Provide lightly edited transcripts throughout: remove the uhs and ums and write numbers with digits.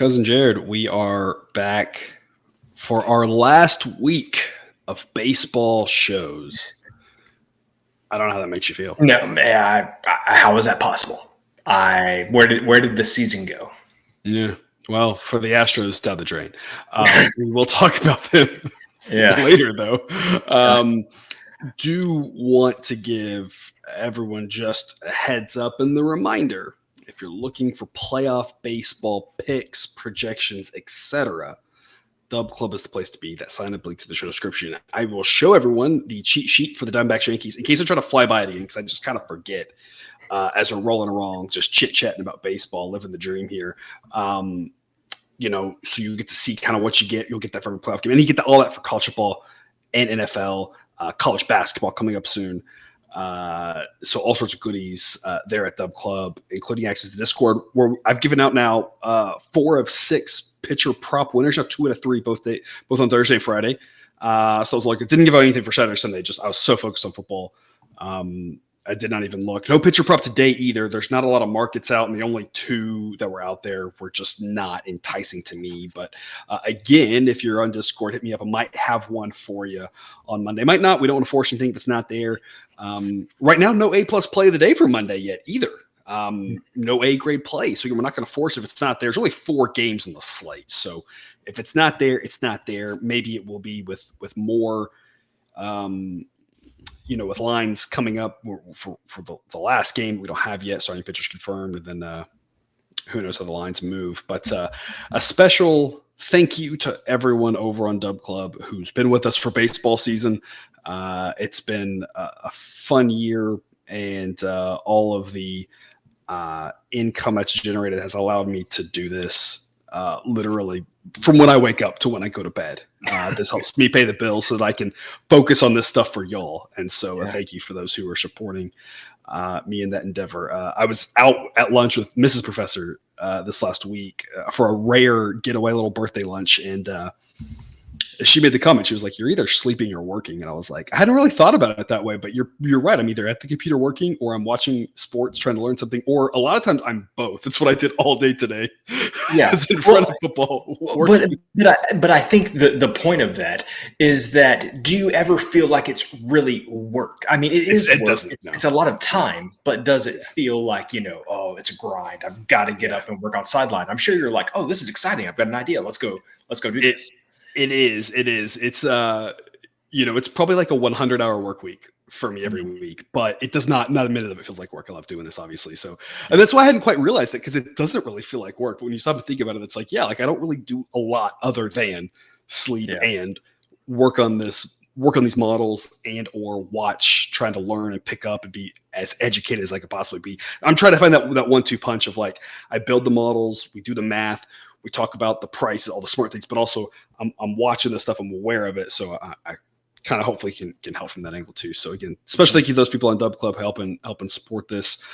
Cousin Jared, we are back for our last week of baseball shows. I don't know how that makes you feel. No, man, how is that possible? Where did the season go? Yeah. Well, for the Astros, down the drain. We will talk about them later, though. Do want to give everyone just a heads up and the reminder, if you're looking for playoff baseball picks, projections, etc., Dub Club is the place to be. That sign up link to the show description. I will show everyone the cheat sheet for the Diamondbacks Yankees in case I try to fly by it again, because I just kind of forget as we're rolling along, just chit chatting about baseball, living the dream here. So you get to see kind of what you get. You'll get that for every playoff game, and you get all that for college football and NFL, college basketball coming up soon. So all sorts of goodies there at Dub Club, including access to Discord, where I've given out now 4 of 6 pitcher prop winners, now 2 out of 3, both on Thursday and Friday. So I was like, I didn't give out anything for Saturday or Sunday. I was so focused on football. I did not even look. No pitcher prop today either. There's not a lot of markets out, and the only 2 that were out there were just not enticing to me. But again, if you're on Discord, hit me up. I might have one for you on Monday. Might not. We don't want to force anything if it's not there. Right now, no A+ play of the day for Monday yet either. No A grade play. So we're not going to force if it's not there. There's only 4 games in the slate. So if it's not there, it's not there. Maybe it will be with more with lines coming up for the last game we don't have yet, starting pitchers confirmed, and then who knows how the lines move. But a special thank you to everyone over on Dub Club who's been with us for baseball season. It's been a fun year, and all of the income that's generated has allowed me to do this literally from when I wake up to when I go to bed. This helps me pay the bills so that I can focus on this stuff for y'all. And so thank you for those who are supporting me in that endeavor. I was out at lunch with Mrs. Professor this last week for a rare getaway little birthday lunch. And she made the comment. She was like, "You're either sleeping or working." And I was like, I hadn't really thought about it that way, but you're right. I'm either at the computer working, or I'm watching sports, trying to learn something, or a lot of times I'm both. That's what I did all day today. Yeah. I was in front of football. But I think the point of that is that, do you ever feel like it's really work? I mean, it work. It's a lot of time, but does it feel like, it's a grind? I've got to get up and work on sideline. I'm sure you're like, oh, this is exciting. I've got an idea. Let's go do this. It is. It's it's probably like a 100-hour work week for me every week, but it does not a minute of it feels like work. I love doing this, obviously. So, and that's why I hadn't quite realized it, because it doesn't really feel like work. But when you stop and think about it, it's like, I don't really do a lot other than sleep and work on these models and or watch, trying to learn and pick up and be as educated as I could possibly be. I'm trying to find that 1-2 punch of like, I build the models, we do the math, we talk about the prices, all the smart things, but also I'm watching this stuff. I'm aware of it. So I kind of hopefully can help from that angle too. So again, special thank you to those people on Dub Club helping support this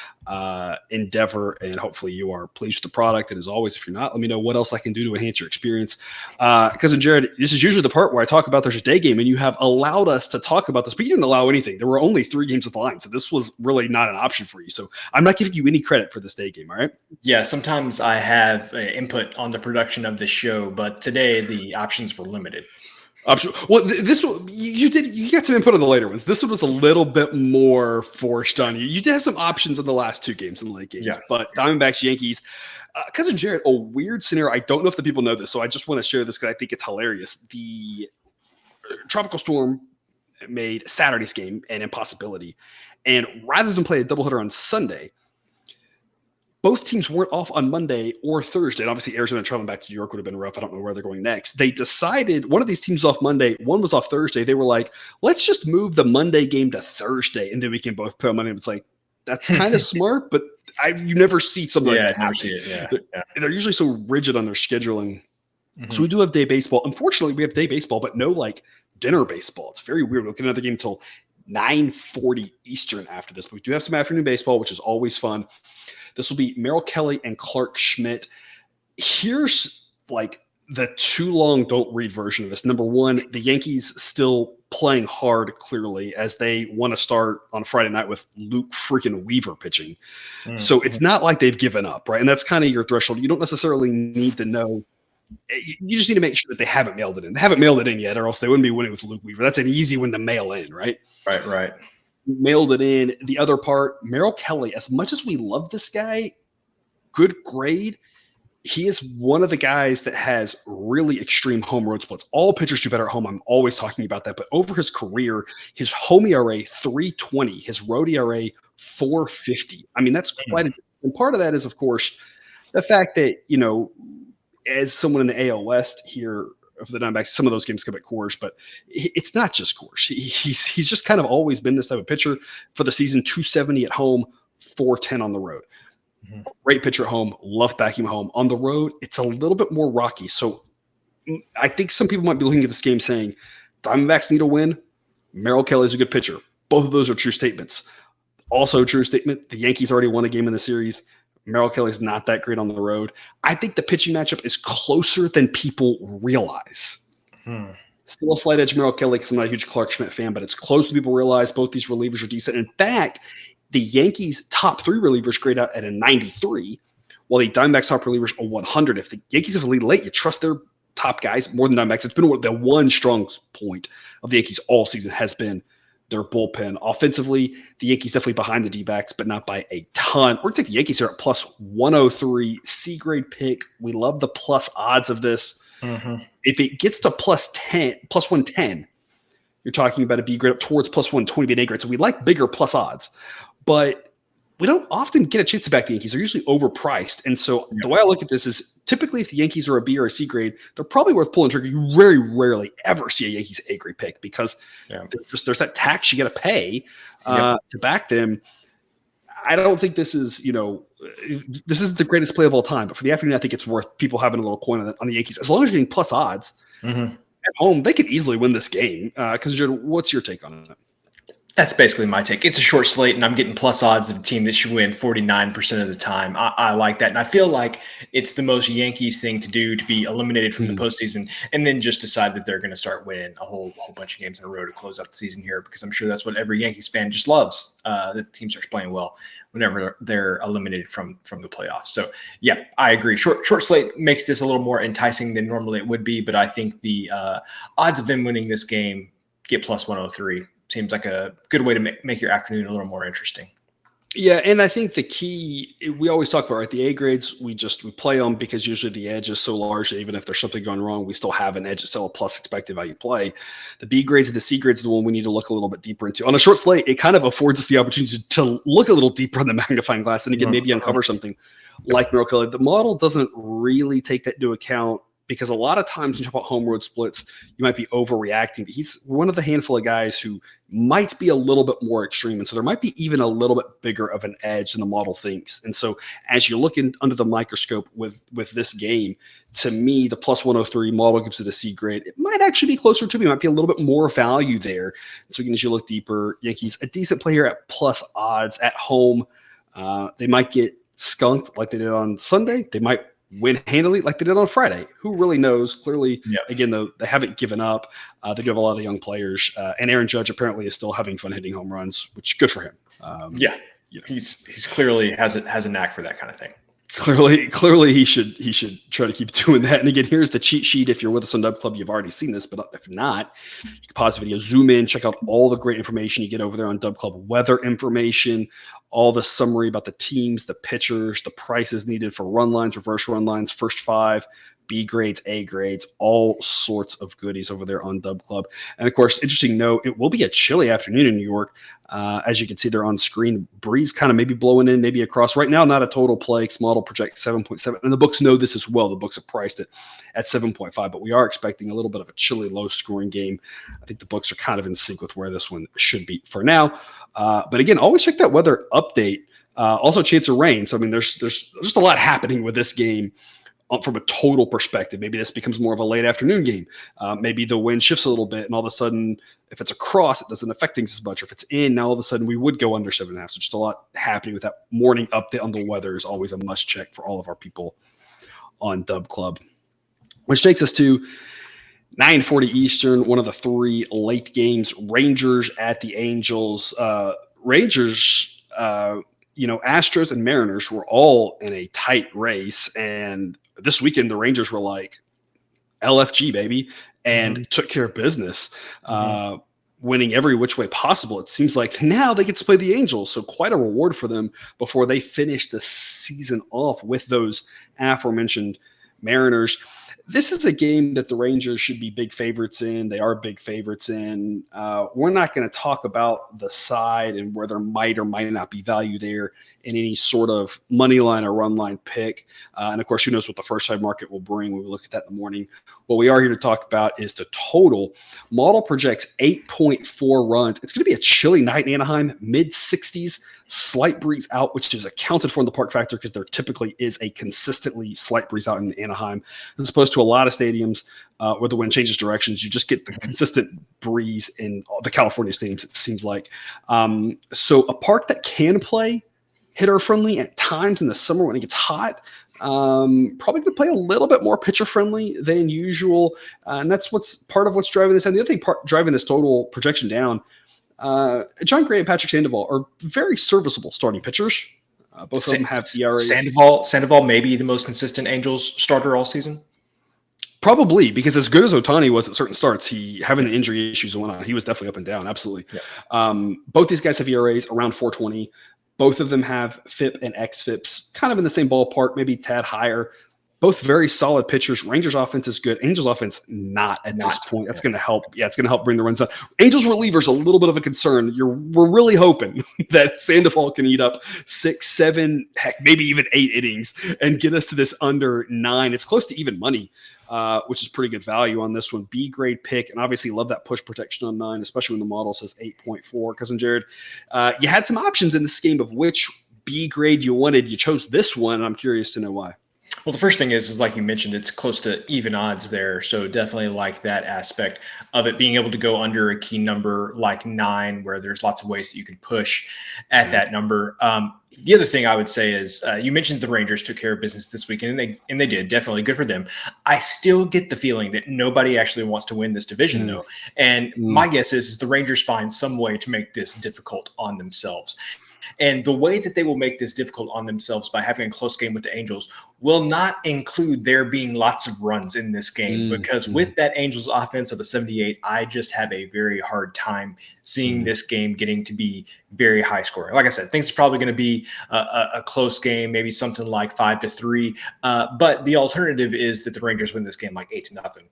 endeavor. And hopefully you are pleased with the product. And as always, if you're not, let me know what else I can do to enhance your experience. Cousin Jared, this is usually the part where I talk about there's a day game, and you have allowed us to talk about this, but you didn't allow anything. There were only 3 games with the line. So this was really not an option for you. So I'm not giving you any credit for this day game. All right. Yeah. Sometimes I have input on the production of the show, but today the options were limited. Well, this one you got some input on the later ones. This one was a little bit more forced on you. You did have some options in the last 2 games in the late games, but Diamondbacks, Yankees, Cousin Jared, a weird scenario. I don't know if the people know this, so I just want to share this because I think it's hilarious. The tropical storm made Saturday's game an impossibility, and rather than play a doubleheader on Sunday, both teams weren't off on Monday or Thursday. And obviously, Arizona traveling back to New York would have been rough. I don't know where they're going next. They decided one of these teams was off Monday, one was off Thursday. They were like, let's just move the Monday game to Thursday, and then we can both play on Monday. It's like, that's kind of smart, but you never see something like that happen. They're usually so rigid on their scheduling. Mm-hmm. So we do have day baseball. Unfortunately, we have day baseball, but no like dinner baseball. It's very weird. We'll get another game until 9:40 Eastern after this. But we do have some afternoon baseball, which is always fun. This will be Merrill Kelly and Clark Schmidt. Here's like the too long don't read version of this. Number one, the Yankees still playing hard clearly as they want to start on Friday night with Luke freaking Weaver pitching. Mm-hmm. So it's not like they've given up, right? And that's kind of your threshold. You don't necessarily need to know. You just need to make sure that they haven't mailed it in. They haven't mailed it in yet, or else they wouldn't be winning with Luke Weaver. That's an easy one to mail in, right? Right. Mailed it in. The other part, Merrill Kelly, as much as we love this guy, good grade, he is one of the guys that has really extreme home road splits. All pitchers do better at home. I'm always talking about that. But over his career, his home ERA, 3.20, his road ERA, 4.50. I mean, that's quite a – and part of that is, of course, the fact that, as someone in the AL West here of the Diamondbacks, some of those games come at Coors, but it's not just Coors. He's just kind of always been this type of pitcher. For the season, 270 at home, 410 on the road. Mm-hmm. Great pitcher at home, love backing him home. On the road, it's a little bit more rocky. So I think some people might be looking at this game saying, Diamondbacks need a win. Merrill Kelly's a good pitcher. Both of those are true statements. Also true statement, the Yankees already won a game in the series. Merrill Kelly's not that great on the road. I think the pitching matchup is closer than people realize. Still a slight edge Merrill Kelly because I'm not a huge Clark Schmidt fan, but it's close to people realize. Both these relievers are decent. In fact, the Yankees' top 3 relievers grade out at a 93, while the Diamondbacks' top relievers are 100. If the Yankees have a lead late, you trust their top guys more than Diamondbacks. It's been the one strong point of the Yankees all season has been their bullpen. Offensively, the Yankees definitely behind the D-backs, but not by a ton. We're going to take the Yankees here at plus 103, C-grade pick. We love the plus odds of this. Mm-hmm. If it gets to plus 110, you're talking about a B grade up towards plus 120 being A grade. So we like bigger plus odds, but we don't often get a chance to back the Yankees. They're usually overpriced. And so the way I look at this is typically if the Yankees are a B or a C grade, they're probably worth pulling trigger. You very rarely ever see a Yankees A grade pick because there's that tax you got to pay to back them. I don't think this is, this is the greatest play of all time. But for the afternoon, I think it's worth people having a little coin on the Yankees. As long as you're getting plus odds at home, they could easily win this game. Because, Jordan, what's your take on it? That's basically my take. It's a short slate, and I'm getting plus odds of a team that should win 49% of the time. I like that. And I feel like it's the most Yankees thing to do, to be eliminated from the postseason and then just decide that they're going to start winning a whole bunch of games in a row to close out the season here, because I'm sure that's what every Yankees fan just loves, that the team starts playing well whenever they're eliminated from the playoffs. So, yeah, I agree. Short slate makes this a little more enticing than normally it would be, but I think the odds of them winning this game get plus 103. Seems like a good way to make your afternoon a little more interesting. Yeah, and I think the key, we always talk about, right, the A grades, we play them because usually the edge is so large that even if there's something going wrong, we still have an edge. It's still a plus expected value play. The B grades and the C grades are the one we need to look a little bit deeper into. On a short slate, it kind of affords us the opportunity to look a little deeper in the magnifying glass and again, maybe uncover something like Merrill Kelly. The model doesn't really take that into account, because a lot of times when you talk about home road splits, you might be overreacting. But he's one of the handful of guys who might be a little bit more extreme. And so there might be even a little bit bigger of an edge than the model thinks. And so as you're looking under the microscope with this game, to me, the plus 103 model gives it a C grade. It might actually be closer to me. It might be a little bit more value there. So again, as you look deeper, Yankees, a decent play here at plus odds at home. They might get skunked like they did on Sunday. They might win handily like they did on Friday. Who really knows? Clearly, again, though, they haven't given up. They do have a lot of young players. And Aaron Judge apparently is still having fun hitting home runs, which good for him. He's clearly has a knack for that kind of thing. Clearly he should try to keep doing that. And again, here's the cheat sheet. If you're with us on Dub Club, you've already seen this, but if not, you can pause the video, zoom in, check out all the great information you get over there on Dub Club. Weather information, all the summary about the teams, the pitchers, the prices needed for run lines, reverse run lines, first 5, B grades, A grades, all sorts of goodies over there on Dub Club. And of course, interesting note, it will be a chilly afternoon in New York. As you can see there on screen, breeze kind of maybe blowing in, maybe across. Right now, not a total play. Model projects 7.7. And the books know this as well. The books have priced it at 7.5, but we are expecting a little bit of a chilly, low scoring game. I think the books are kind of in sync with where this one should be for now. But again, always check that weather update. Also chance of rain. So, I mean, there's just a lot happening with this game. From a total perspective, maybe this becomes more of a late afternoon game. Maybe the wind shifts a little bit, and all of a sudden, if it's across, it doesn't affect things as much. Or if it's in, now all of a sudden we would go under 7.5. So just a lot happening with that morning update on the weather is always a must check for all of our people on Dub Club. Which takes us to 9:40 Eastern, one of the three late games. Rangers at the Angels. Rangers, Astros and Mariners were all in a tight race, and this weekend the Rangers were like LFG baby and took care of business. Winning every which way possible. It seems like now they get to play the Angels, so quite a reward for them before they finish the season off with those aforementioned Mariners. This is a game that the Rangers should be big favorites in. They are big favorites in. We're not going to talk about the side and where there might or might not be value there in any sort of money line or run line pick. And of course, who knows what the first side market will bring when we look at that in the morning. What we are here to talk about is the total. Model projects 8.4 runs. It's going to be a chilly night in Anaheim, mid-60s, slight breeze out, which is accounted for in the park factor because there typically is a consistently slight breeze out in Anaheim, as opposed to a lot of stadiums where the wind changes directions. You just get the consistent breeze in the California stadiums, it seems like. So a park that can play hitter friendly at times in the summer when it gets hot, probably going to play a little bit more pitcher friendly than usual. And that's part of what's driving this. And the other thing driving this total projection down, John Gray and Patrick Sandoval are very serviceable starting pitchers. Both of them have ERAs. Sandoval may be the most consistent Angels starter all season. Probably, because as good as Ohtani was at certain starts, he having the injury issues and whatnot, he was definitely up and down. Absolutely. Yeah. Both these guys have ERAs around 4.20. Both of them have FIP and XFIPs kind of in the same ballpark, maybe a tad higher. Both very solid pitchers. Rangers offense is good. Angels offense not at this point. That's going to help. Yeah, it's going to help bring the runs down. Angels relievers a little bit of a concern. We're really hoping that Sandoval can eat up 6, 7, heck, maybe even 8 innings and get us to this under 9. It's close to even money, which is pretty good value on this one. B grade pick, and obviously love that push protection on 9, especially when the model says 8.4. Cousin Jared, you had some options in this game of which B grade you wanted. You chose this one, and I'm curious to know why. Well, the first thing is like you mentioned, it's close to even odds there. So definitely like that aspect of it, being able to go under a key number like 9, where there's lots of ways that you can push at that number. The other thing I would say is you mentioned the Rangers took care of business this weekend, and they did. Definitely good for them. I still get the feeling that nobody actually wants to win this division, though. And my guess is the Rangers find some way to make this difficult on themselves. And the way that they will make this difficult on themselves by having a close game with the Angels will not include there being lots of runs in this game, because with that Angels offense of a 78, I just have a very hard time seeing this game getting to be very high scoring. Like I said, I think it's probably going to be a close game, maybe something like 5-3. But the alternative is that the Rangers win this game like 8-0.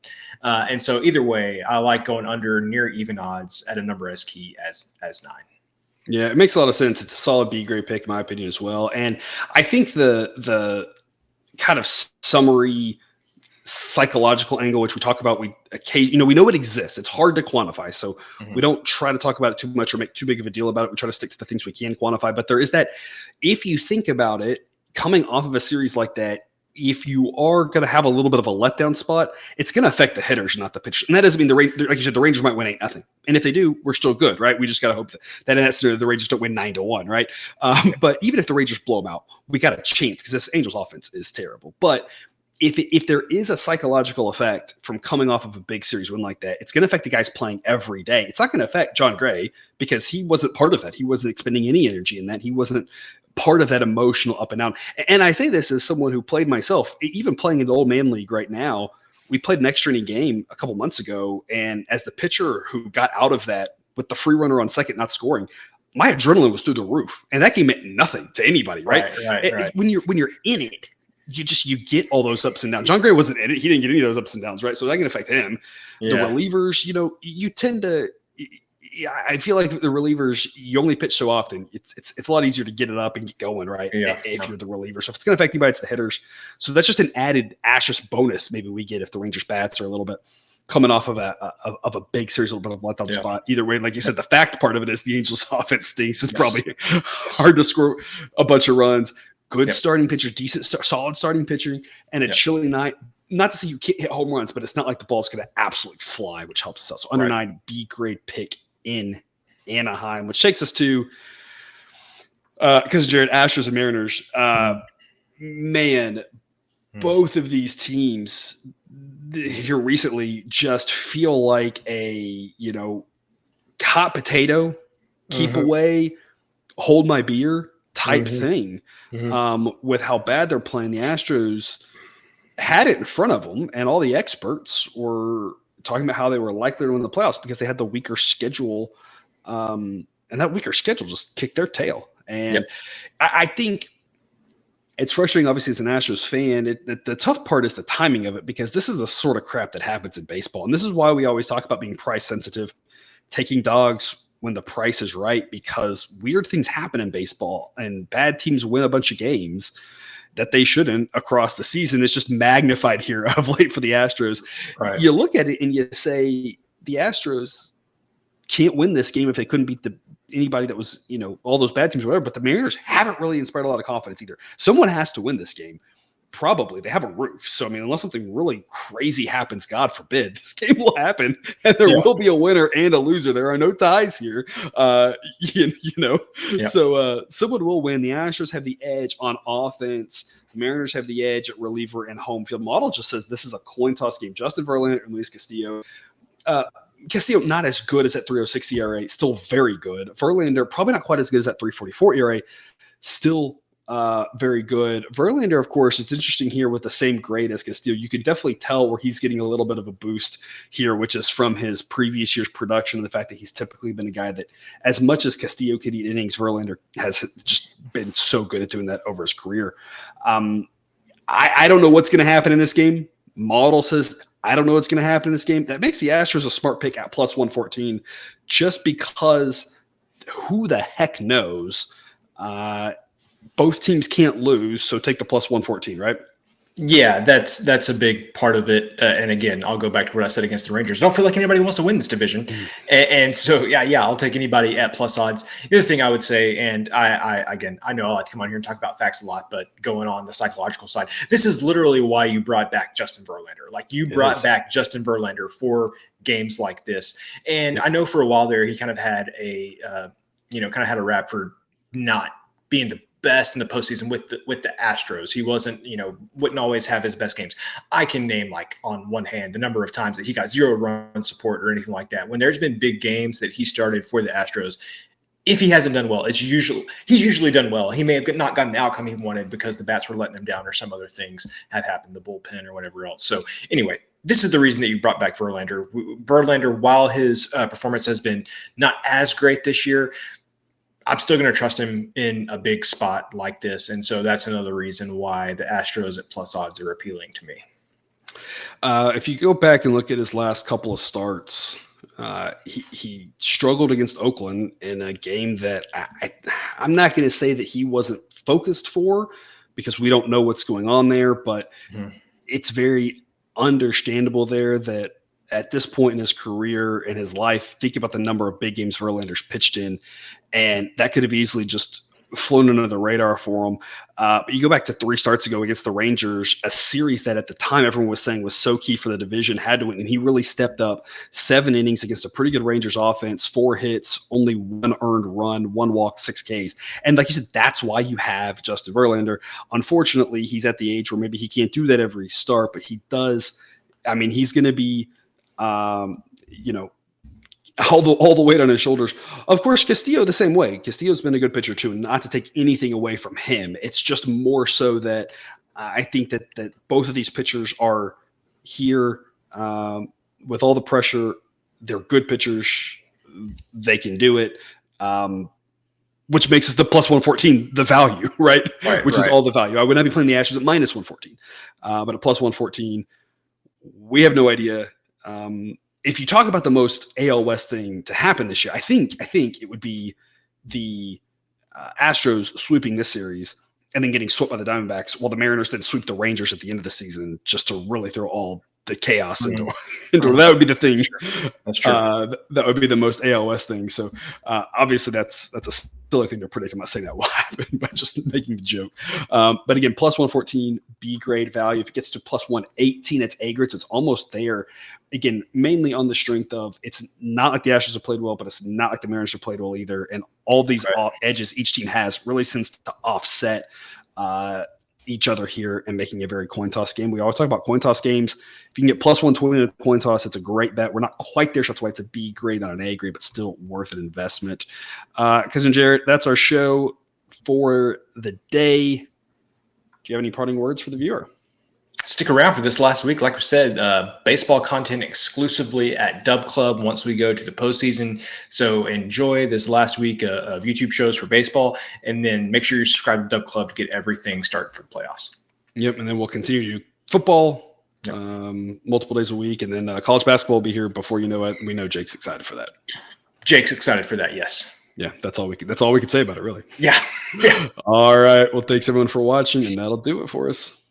And so either way, I like going under near even odds at a number as key as 9. Yeah, it makes a lot of sense. It's a solid B grade pick in my opinion as well. And I think the kind of summary psychological angle, which we talk about, we know it exists. It's hard to quantify. So we don't try to talk about it too much or make too big of a deal about it. We try to stick to the things we can quantify. But there is that, if you think about it, coming off of a series like that, if you are going to have a little bit of a letdown spot, it's going to affect the hitters, not the pitchers. And that doesn't mean like you said, the Rangers might win 8-0. And if they do, we're still good, right? We just got to hope that in that scenario, the Rangers don't win 9-1, right? But even if the Rangers blow them out, we got a chance because this Angels offense is terrible. But if there is a psychological effect from coming off of a big series win like that, it's going to affect the guys playing every day. It's not going to affect John Gray because he wasn't part of that. He wasn't expending any energy in that. He wasn't part of that emotional up and down. And I say this as someone who played myself, even playing in the old man league right now. We played an extra inning game a couple months ago. And as the pitcher who got out of that with the free runner on second, not scoring, my adrenaline was through the roof, and that game meant nothing to anybody. Right. When you're in it, you get all those ups and downs. John Gray wasn't in it. He didn't get any of those ups and downs. Right. So that can affect him. Yeah. The relievers, you tend to, I feel like the relievers, you only pitch so often. It's a lot easier to get it up and get going, right? Yeah, if you're the reliever. So if it's going to affect anybody, it's the hitters. So that's just an added asterisk bonus maybe we get if the Rangers bats are a little bit coming off of a big series, a little bit of letdown spot. Either way, like you said, the fact part of it is the Angels offense stinks. It's probably hard to score a bunch of runs. Good starting pitcher, decent, solid starting pitcher, and a chilly night. Not to say you can't hit home runs, but it's not like the ball's going to absolutely fly, which helps us. So under 9, B grade pick in Anaheim, which takes us to because Jared, Astros and Mariners, both of these teams, here recently just feel like a, hot potato, keep away, hold my beer type thing. With how bad they're playing, the Astros had it in front of them, and all the experts were talking about how they were likely to win the playoffs because they had the weaker schedule. And that weaker schedule just kicked their tail. And I think it's frustrating, obviously, as an Astros fan. The tough part is the timing of it, because this is the sort of crap that happens in baseball. And this is why we always talk about being price sensitive, taking dogs when the price is right, because weird things happen in baseball and bad teams win a bunch of games that they shouldn't across the season. It's just magnified here of late for the Astros. Right. You look at it and you say the Astros can't win this game if they couldn't beat anybody that was, all those bad teams or whatever, but the Mariners haven't really inspired a lot of confidence either. Someone has to win this game. Probably. They have a roof. So, unless something really crazy happens, God forbid, this game will happen and there will be a winner and a loser. There are no ties here. So someone will win. The Astros have the edge on offense. The Mariners have the edge at reliever and home field. Model just says this is a coin toss game. Justin Verlander and Luis Castillo. Castillo, not as good as that 3.06 ERA, still very good. Verlander, probably not quite as good as that 3.44 ERA, still very good. Verlander, of course, it's interesting here with the same grade as Castillo. You can definitely tell where he's getting a little bit of a boost here, which is from his previous year's production and the fact that he's typically been a guy that, as much as Castillo could eat innings, Verlander has just been so good at doing that over his career. I don't know what's going to happen in this game. Model says, I don't know what's going to happen in this game. That makes the Astros a smart pick at plus 114, just because who the heck knows? Both teams can't lose, so take the plus 114, right? Yeah, that's a big part of it. And again, I'll go back to what I said against the Rangers. I don't feel like anybody wants to win this division. And so, I'll take anybody at plus odds. The other thing I would say, and I know I like to come on here and talk about facts a lot, but going on the psychological side, this is literally why you brought back Justin Verlander. Like, you brought back Justin Verlander for games like this. And I know for a while there, he kind of had a rap for not being the best in the postseason with the Astros. He wasn't, wouldn't always have his best games. I can name, like, on one hand, the number of times that he got 0 run support or anything like that. When there's been big games that he started for the Astros, if he hasn't done well, he's usually done well. He may have not gotten the outcome he wanted because the bats were letting him down or some other things have happened, the bullpen or whatever else. So anyway, this is the reason that you brought back Verlander. Verlander, while his performance has been not as great this year, I'm still going to trust him in a big spot like this. And so that's another reason why the Astros at plus odds are appealing to me. If you go back and look at his last couple of starts, he struggled against Oakland in a game that I'm not going to say that he wasn't focused for, because we don't know what's going on there, but it's very understandable there that at this point in his career and his life, think about the number of big games Verlander's pitched in, and that could have easily just flown under the radar for him. But you go back to 3 starts ago against the Rangers, a series that at the time everyone was saying was so key for the division, had to win, and he really stepped up. 7 innings against a pretty good Rangers offense, 4 hits, only 1 earned run, 1 walk, 6 Ks. And like you said, that's why you have Justin Verlander. Unfortunately, he's at the age where maybe he can't do that every start, but he does. I mean, he's going to be all the weight on his shoulders. Of course, Castillo the same way. Castillo's been a good pitcher too, and not to take anything away from him. It's just more so that I think that both of these pitchers are here with all the pressure. They're good pitchers. They can do it, which makes us the plus 114 the value, right? Which is all the value. I would not be playing the Astros at minus 114, but at plus 114, we have no idea. If you talk about the most AL West thing to happen this year, I think it would be the Astros sweeping this series and then getting swept by the Diamondbacks, while the Mariners then sweep the Rangers at the end of the season, just to really throw all the chaos into that would be the thing. That's true. That would be the most AL West thing. So obviously that's a silly thing to predict. I'm not saying that will happen, but just making the joke. But again, plus 114, B grade value. If it gets to plus 118, it's A grade, so it's almost there. Again, mainly on the strength of, it's not like the Astros have played well, but it's not like the Mariners have played well either. And all these edges each team has really seems to offset each other here and making a very coin toss game. We always talk about coin toss games. If you can get plus 120 in a coin toss, it's a great bet. We're not quite there, so that's why it's a B grade, not an A grade, but still worth an investment. Cousin Jarrett, that's our show for the day. Do you have any parting words for the viewer? Stick around for this last week. Like we said, baseball content exclusively at Dub Club once we go to the postseason. So enjoy this last week of YouTube shows for baseball, and then make sure you subscribe to Dub Club to get everything started for the playoffs. Yep, and then we'll continue to do football multiple days a week, and then college basketball will be here before you know it. We know Jake's excited for that. Jake's excited for that, yes. Yeah, that's all we can say about it, really. Yeah. All right. Well, thanks everyone for watching, and that'll do it for us.